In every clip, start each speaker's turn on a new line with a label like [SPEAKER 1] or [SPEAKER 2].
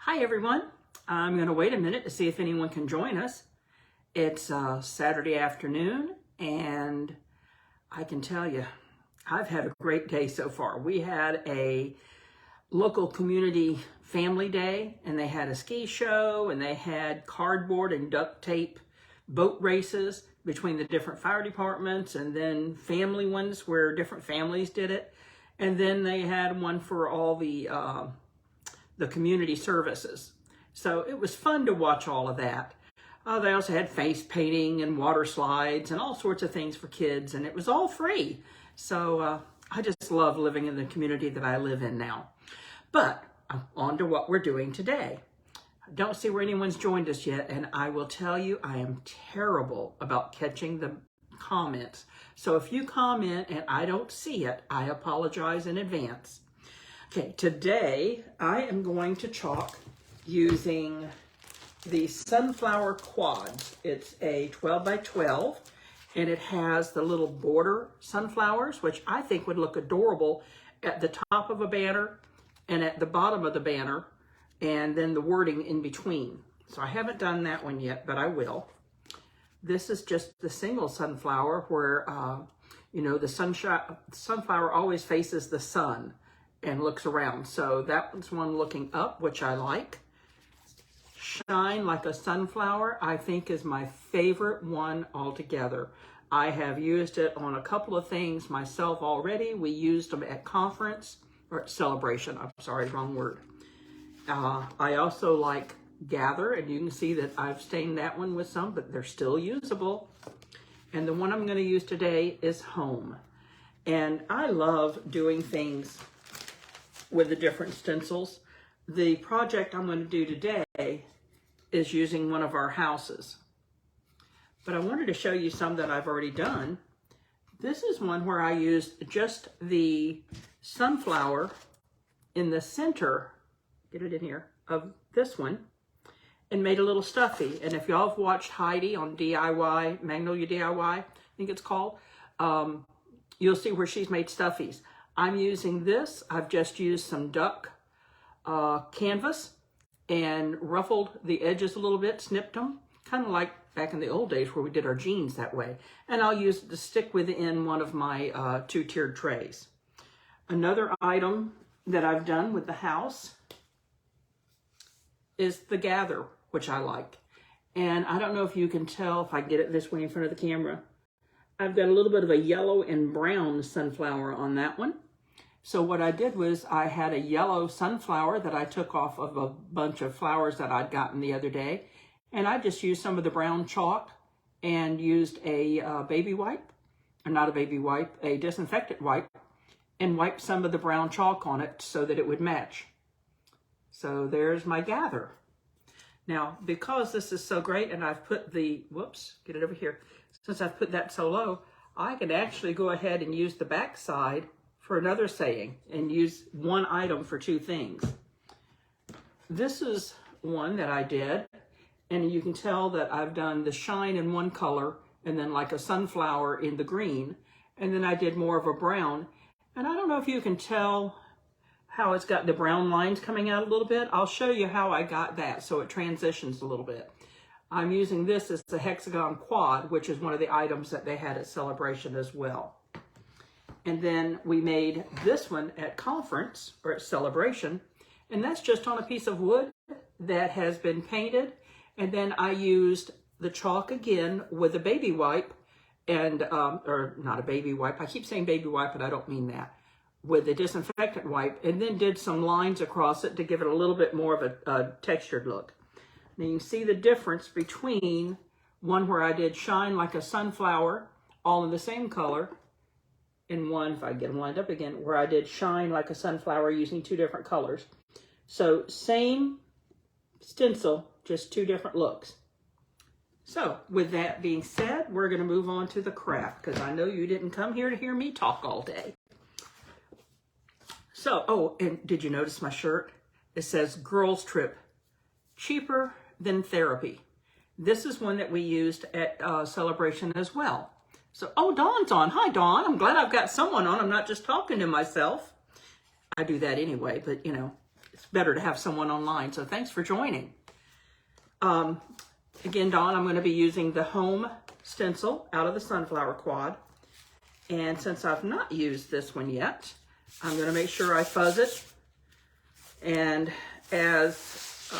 [SPEAKER 1] Hi everyone. I'm going to wait a minute to see if anyone can join us. It's Saturday afternoon and I can tell you, I've had a great day so far. We had a local community family day and they had a ski show and they had cardboard and duct tape boat races between the different fire departments and then family ones where different families did it. And then they had one for all the community services. So it was fun to watch all of that. They also had face painting and water slides and all sorts of things for kids, and it was all free. So I just love living in the community that I live in now. But on to what we're doing today. I don't see where anyone's joined us yet, and I will tell you I am terrible about catching the comments. So if you comment and I don't see it, I apologize in advance. Okay, today I am going to chalk using the sunflower quads. It's a 12 by 12 and it has the little border sunflowers, which I think would look adorable at the top of a banner and at the bottom of the banner, and then the wording in between. So I haven't done that one yet, but I will. This is just the single sunflower where, the sunflower always faces the sun and looks around. So that one's one looking up, which I like. Shine like a sunflower, I think, is my favorite one altogether. I have used it on a couple of things myself already. We used them at conference, or at celebration, I'm sorry, wrong word. I also like Gather, and you can see that I've stained that one with some, but they're still usable. And the one I'm going to use today is Home. And I love doing things with the different stencils. The project I'm going to do today is using one of our houses. But I wanted to show you some that I've already done. This is one where I used just the sunflower in the center, get it in here, of this one, and made a little stuffy. And if y'all have watched Heidi on DIY, Magnolia DIY, I think it's called, you'll see where she's made stuffies. I'm using this. I've just used some duck canvas and ruffled the edges a little bit, snipped them, kind of like back in the old days where we did our jeans that way. And I'll use it to stick within one of my two-tiered trays. Another item that I've done with the house is the Gather, which I like. And I don't know if you can tell if I get it this way in front of the camera. I've got a little bit of a yellow and brown sunflower on that one. So what I did was I had a yellow sunflower that I took off of a bunch of flowers that I'd gotten the other day. And I just used some of the brown chalk and used a baby wipe, or not a baby wipe, a disinfectant wipe, and wiped some of the brown chalk on it so that it would match. So there's my Gather. Now, because this is so great and I've put the, whoops, get it over here. Since I've put that so low, I can actually go ahead and use the back side for another saying and use one item for two things. This is one that I did, and you can tell that I've done the shine in one color and then like a sunflower in the green, and then I did more of a brown. And I don't know if you can tell how it's got the brown lines coming out a little bit. I'll show you how I got that so it transitions a little bit. I'm using this as the hexagon quad, which is one of the items that they had at Celebration as well. And then we made this one at conference, or at Celebration, and that's just on a piece of wood that has been painted. And then I used the chalk again with a baby wipe, and, or not a baby wipe, I keep saying baby wipe, but I don't mean that, with a disinfectant wipe, and then did some lines across it to give it a little bit more of a textured look. Now you can see the difference between one where I did shine like a sunflower, all in the same color, and one, if I get them lined up again, where I did shine like a sunflower using two different colors. So same stencil, just two different looks. So with that being said, we're going to move on to the craft, because I know you didn't come here to hear me talk all day. So, oh, and did you notice my shirt? It says Girls Trip, cheaper than therapy. This is one that we used at Celebration as well. So, oh, Dawn's on. Hi, Dawn. I'm glad I've got someone on. I'm not just talking to myself. I do that anyway, but you know, it's better to have someone online. So thanks for joining. Again, Dawn, I'm going to be using the home stencil out of the sunflower quad. And since I've not used this one yet, I'm going to make sure I fuzz it. And as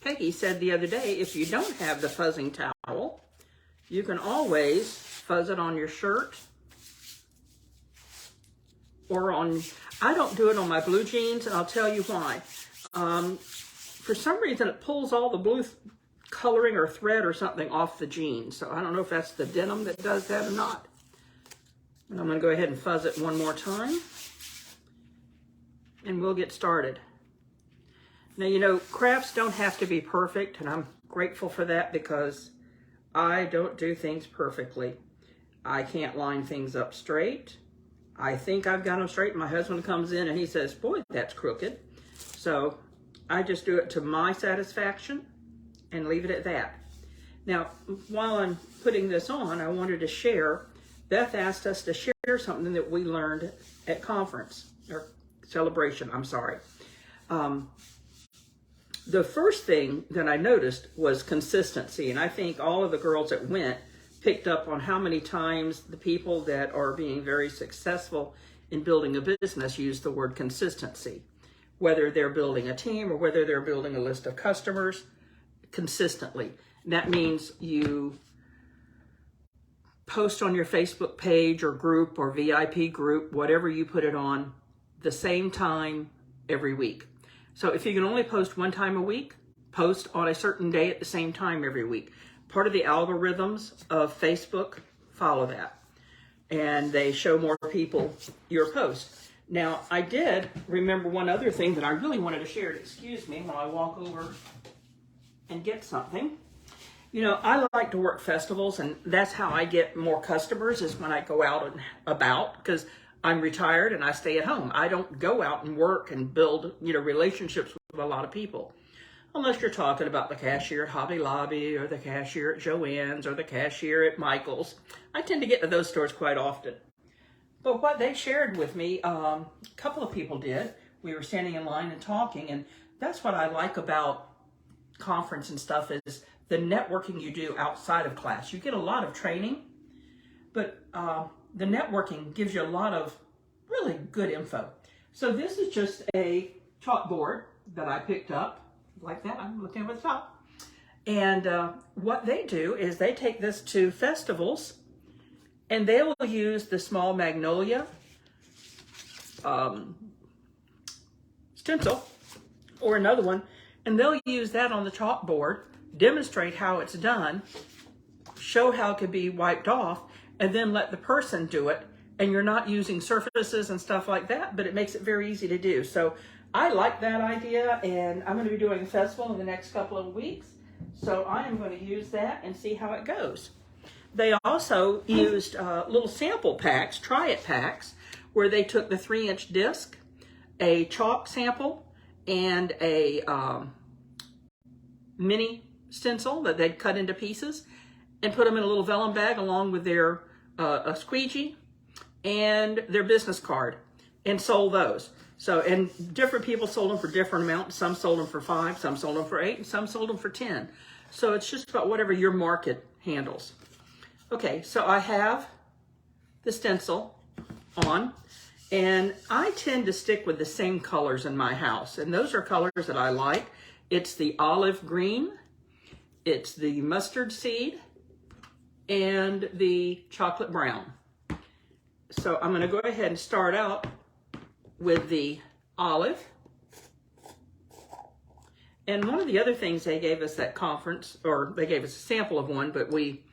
[SPEAKER 1] Peggy said the other day, if you don't have the fuzzing towel, you can always fuzz it on your shirt or on, I don't do it on my blue jeans, and I'll tell you why. For some reason, it pulls all the blue coloring or thread or something off the jeans. So I don't know if that's the denim that does that or not. And I'm going to go ahead and fuzz it one more time. And we'll get started. Now, you know, crafts don't have to be perfect, and I'm grateful for that because I don't do things perfectly. I can't line things up straight. I think I've got them straight. My husband comes in and he says, boy, that's crooked. So I just do it to my satisfaction and leave it at that. Now, while I'm putting this on, I wanted to share, Beth asked us to share something that we learned at conference, or celebration, I'm sorry. The first thing that I noticed was consistency, and I think all of the girls that went picked up on how many times the people that are being very successful in building a business use the word consistency. Whether they're building a team or whether they're building a list of customers, consistently. And that means you post on your Facebook page or group or VIP group, whatever you put it on, the same time every week. So if you can only post one time a week, post on a certain day at the same time every week. Part of the algorithms of Facebook follow that, and they show more people your post. Now, I did remember one other thing that I really wanted to share. Excuse me while I walk over and get something. You know, I like to work festivals, and that's how I get more customers, is when I go out and about, because I'm retired and I stay at home. I don't go out and work and build, you know, relationships with a lot of people. Unless you're talking about the cashier at Hobby Lobby or the cashier at Joann's or the cashier at Michael's. I tend to get to those stores quite often. But what they shared with me, a couple of people did. We were standing in line and talking, and that's what I like about conference and stuff, is the networking you do outside of class. You get a lot of training, but the networking gives you a lot of really good info. So this is just a chalkboard that I picked up. Like that, I'm looking over the top. And what they do is they take this to festivals, and they will use the small magnolia stencil or another one, and they'll use that on the chalkboard, demonstrate how it's done, show how it can be wiped off, and then let the person do it. And you're not using surfaces and stuff like that, but it makes it very easy to do. So I like that idea, and I'm going to be doing a festival in the next couple of weeks. So I am going to use that and see how it goes. They also used little sample packs, try it packs, where they took the 3-inch disc, a chalk sample, and a mini stencil that they'd cut into pieces, and put them in a little vellum bag along with their a squeegee and their business card, and sold those. So, and different people sold them for different amounts. Some sold them for 5, some sold them for 8, and some sold them for 10. So it's just about whatever your market handles. Okay, so I have the stencil on, and I tend to stick with the same colors in my house, and those are colors that I like. It's the olive green, it's the mustard seed, and the chocolate brown. So I'm going to go ahead and start out with the olive. And one of the other things they gave us at conference, or they gave us a sample of one, but we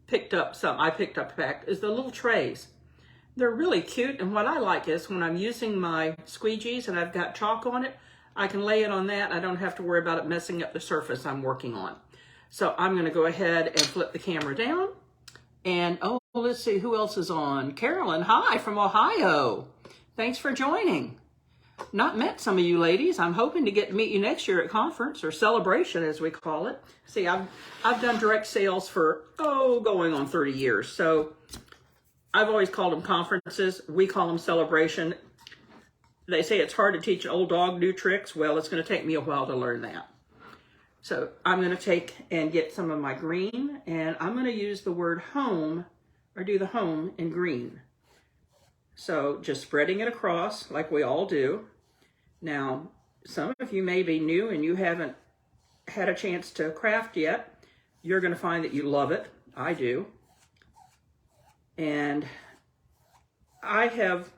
[SPEAKER 1] picked up some, I picked up a pack, is the little trays. They're really cute, and what I like is when I'm using my squeegees and I've got chalk on it, I can lay it on that. I don't have to worry about it messing up the surface I'm working on. So I'm going to go ahead and flip the camera down. And, oh, let's see, who else is on? Carolyn, hi, from Ohio. Thanks for joining. Not met some of you ladies. I'm hoping to get to meet you next year at conference, or celebration as we call it. See, I've done direct sales for, going on 30 years. So I've always called them conferences. We call them celebration. They say it's hard to teach an old dog new tricks. Well, it's going to take me a while to learn that. So I'm going to take and get some of my green, and I'm going to use the word home, or do the home in green. So just spreading it across like we all do. Now, some of you may be new and you haven't had a chance to craft yet. You're going to find that you love it. I do. And I have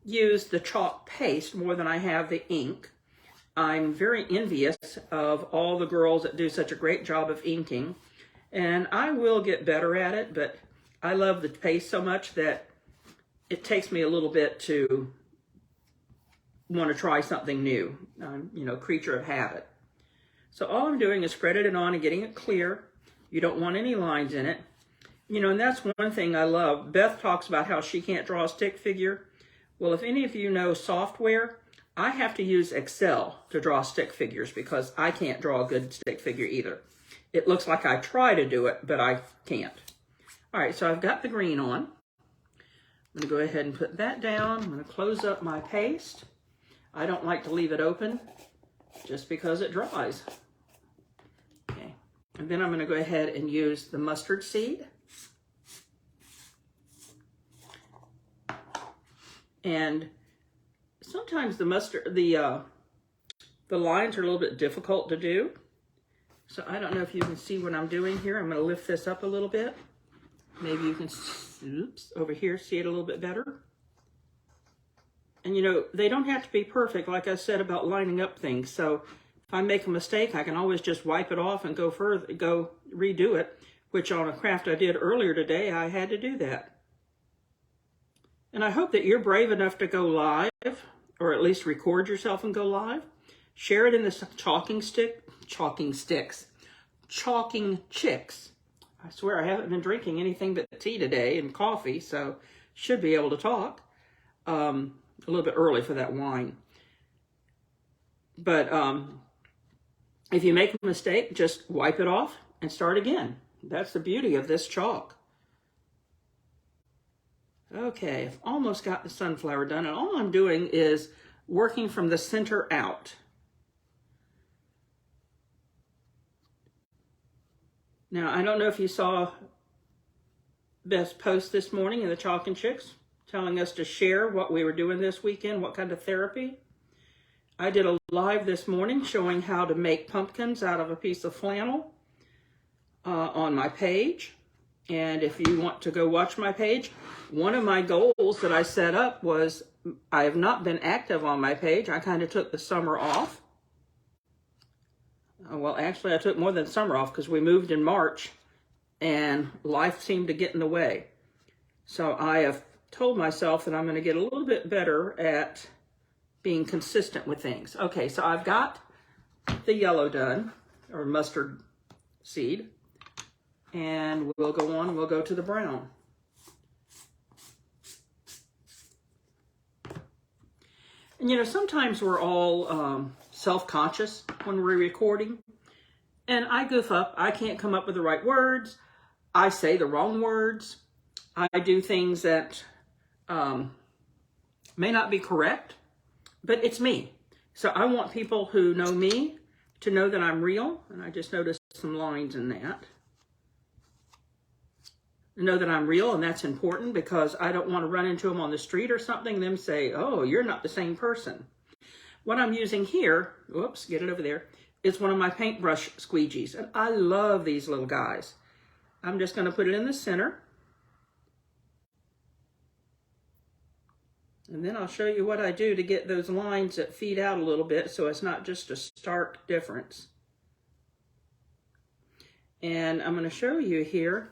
[SPEAKER 1] used the chalk paste more than I have the ink. I'm very envious of all the girls that do such a great job of inking, and I will get better at it, but I love the paste so much that it takes me a little bit to want to try something new. I'm, creature of habit. So all I'm doing is spreading it on and getting it clear. You don't want any lines in it. And that's one thing I love. Beth talks about how she can't draw a stick figure. Well, if any of you know software, I have to use Excel to draw stick figures because I can't draw a good stick figure either. It looks like I try to do it, but I can't. All right, so I've got the green on. I'm going to go ahead and put that down. I'm going to close up my paste. I don't like to leave it open just because it dries. Okay, and then I'm going to go ahead and use the mustard seed. And sometimes the lines are a little bit difficult to do. So I don't know if you can see what I'm doing here. I'm going to lift this up a little bit. Maybe you can, over here, see it a little bit better. And they don't have to be perfect, like I said about lining up things. So if I make a mistake, I can always just wipe it off and go redo it, which on a craft I did earlier today, I had to do that. And I hope that you're brave enough to go live, or at least record yourself and go live. Share it in the chalking chicks. I swear I haven't been drinking anything but tea today and coffee, so should be able to talk. A little bit early for that wine. But if you make a mistake, just wipe it off and start again. That's the beauty of this chalk. Okay, I've almost got the sunflower done, and all I'm doing is working from the center out. Now, I don't know if you saw Beth's post this morning in the Chalk and Chicks, telling us to share what we were doing this weekend, what kind of therapy. I did a live this morning showing how to make pumpkins out of a piece of flannel on my page. And if you want to go watch my page, one of my goals that I set up was, I have not been active on my page. I kind of took the summer off. Well, actually, I took more than summer off because we moved in March and life seemed to get in the way. So I have told myself that I'm going to get a little bit better at being consistent with things. Okay, so I've got the yellow done, or mustard seed. And we'll go on, we'll go to the brown. And sometimes we're all self-conscious when we're recording. And I goof up. I can't come up with the right words. I say the wrong words. I do things that may not be correct, but it's me. So I want people who know me to know that I'm real. And I just noticed some lines in that. Know that I'm real, and that's important because I don't want to run into them on the street or something, them say, oh, you're not the same person. What I'm using here, whoops, get it over there, is one of my paintbrush squeegees, and I love these little guys. I'm just going to put it in the center. And then I'll show you what I do to get those lines that feed out a little bit so it's not just a stark difference. And I'm going to show you here.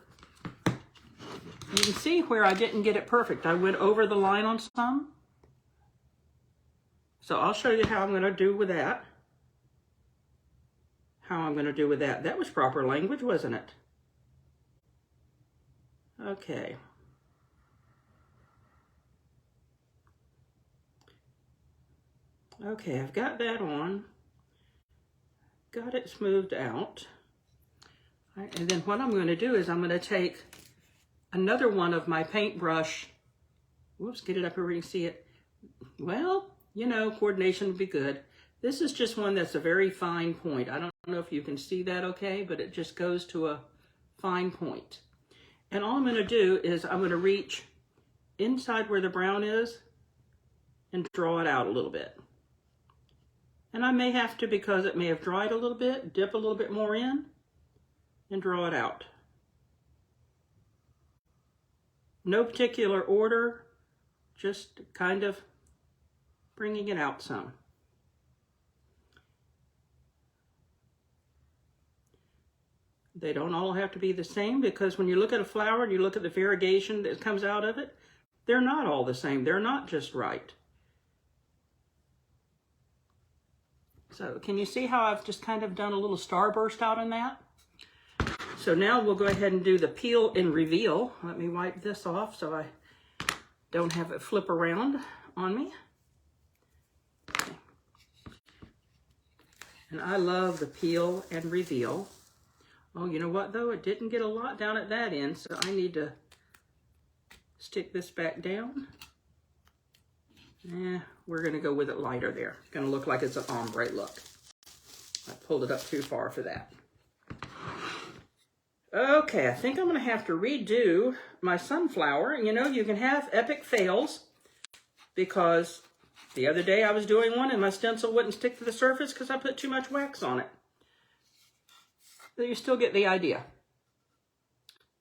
[SPEAKER 1] You can see where I didn't get it perfect. I went over the line on some. So I'll show you how I'm going to do with that. That was proper language, wasn't it? Okay. Okay, I've got that on. Got it smoothed out. All right, and then what I'm going to do is I'm going to take another one of my paintbrush, whoops, get it up here where you can see it, Well, you know, coordination would be good. This is just one that's a very fine point. I don't know if you can see that okay, but it just goes to a fine point. And all I'm going to do is I'm going to reach inside where the brown is and draw it out a little bit. And I may have to, because it may have dried a little bit, dip a little bit more in and draw it out. No particular order, just kind of bringing it out some. They don't all have to be the same, because when you look at a flower and you look at the variegation that comes out of it, they're not all the same. They're not just right. So can you see how I've just kind of done a little starburst out on that? So now we'll go ahead and do the peel and reveal. Let me wipe this off so I don't have it flip around on me. Okay. And I love the peel and reveal. Oh, you know what though? It didn't get a lot down at that end, so I need to stick this back down. We're gonna go with it lighter there. It's gonna look like it's an ombre look. I pulled it up too far for that. Okay, I think I'm gonna have to redo my sunflower. You know, you can have epic fails, because the other day I was doing one and my stencil wouldn't stick to the surface because I put too much wax on it. But you still get the idea.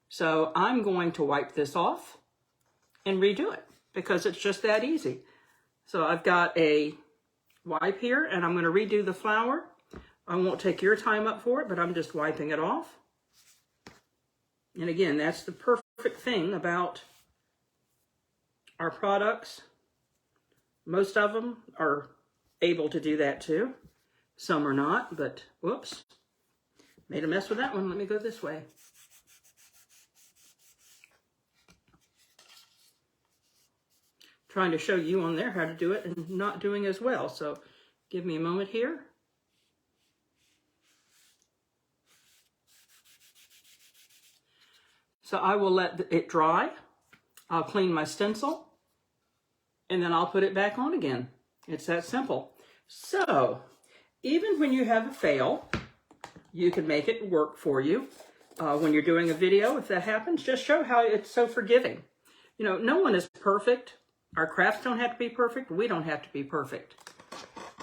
[SPEAKER 1] So I'm going to wipe this off and redo it, because it's just that easy. So I've got a wipe here, and I'm going to redo the flower. I won't take your time up for it, but I'm just wiping it off. And again, that's the perfect thing about our products. Most of them are able to do that too. Some are not, but whoops. Made a mess with that one. Let me go this way. Trying to show you on there how to do it and not doing as well. So give me a moment here. So I will let it dry. I'll clean my stencil and then I'll put it back on again. It's that simple. So even when you have a fail, you can make it work for you. When you're doing a video, if that happens, just show how it's so forgiving. You know, no one is perfect. Our crafts don't have to be perfect. We don't have to be perfect.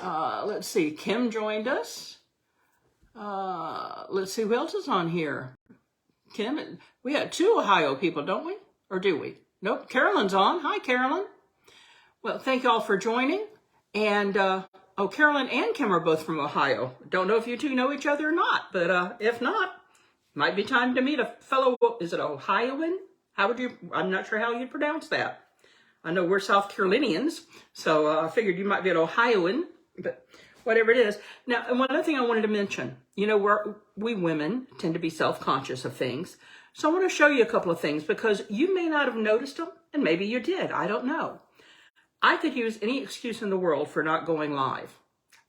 [SPEAKER 1] Let's see. Kim joined us. Let's see who else is on here. Kim, we had 2 Ohio people, don't we? Or do we? Nope. Carolyn's on. Hi, Carolyn. Well, thank you all for joining. And, oh, Carolyn and Kim are both from Ohio. Don't know if you two know each other or not, but if not, might be time to meet a fellow, is it Ohioan? How would you, I'm not sure how you'd pronounce that. I know we're South Carolinians, so I figured you might be an Ohioan, but whatever it is. Now, and one other thing I wanted to mention, you know, we women tend to be self-conscious of things. So I want to show you a couple of things, because you may not have noticed them, and maybe you did. I don't know. I could use any excuse in the world for not going live.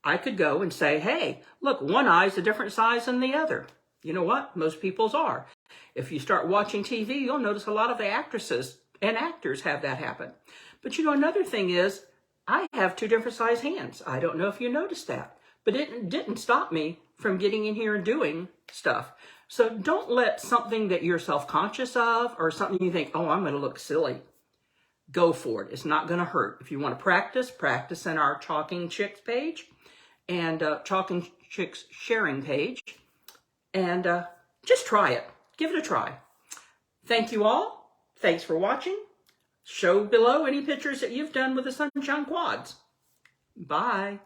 [SPEAKER 1] I could go and say, hey, look, one eye's a different size than the other. You know what? Most people's are. If you start watching TV, you'll notice a lot of the actresses and actors have that happen. But you know, another thing is, I have 2 different size hands. I don't know if you noticed that, but it didn't stop me from getting in here and doing stuff. So don't let something that you're self-conscious of or something you think, oh, I'm going to look silly. Go for it. It's not going to hurt. If you want to practice, practice in our Chalking Chicks page and Chalking Chicks sharing page. And just try it. Give it a try. Thank you all. Thanks for watching. Show below any pictures that you've done with the Sunshine Quads. Bye.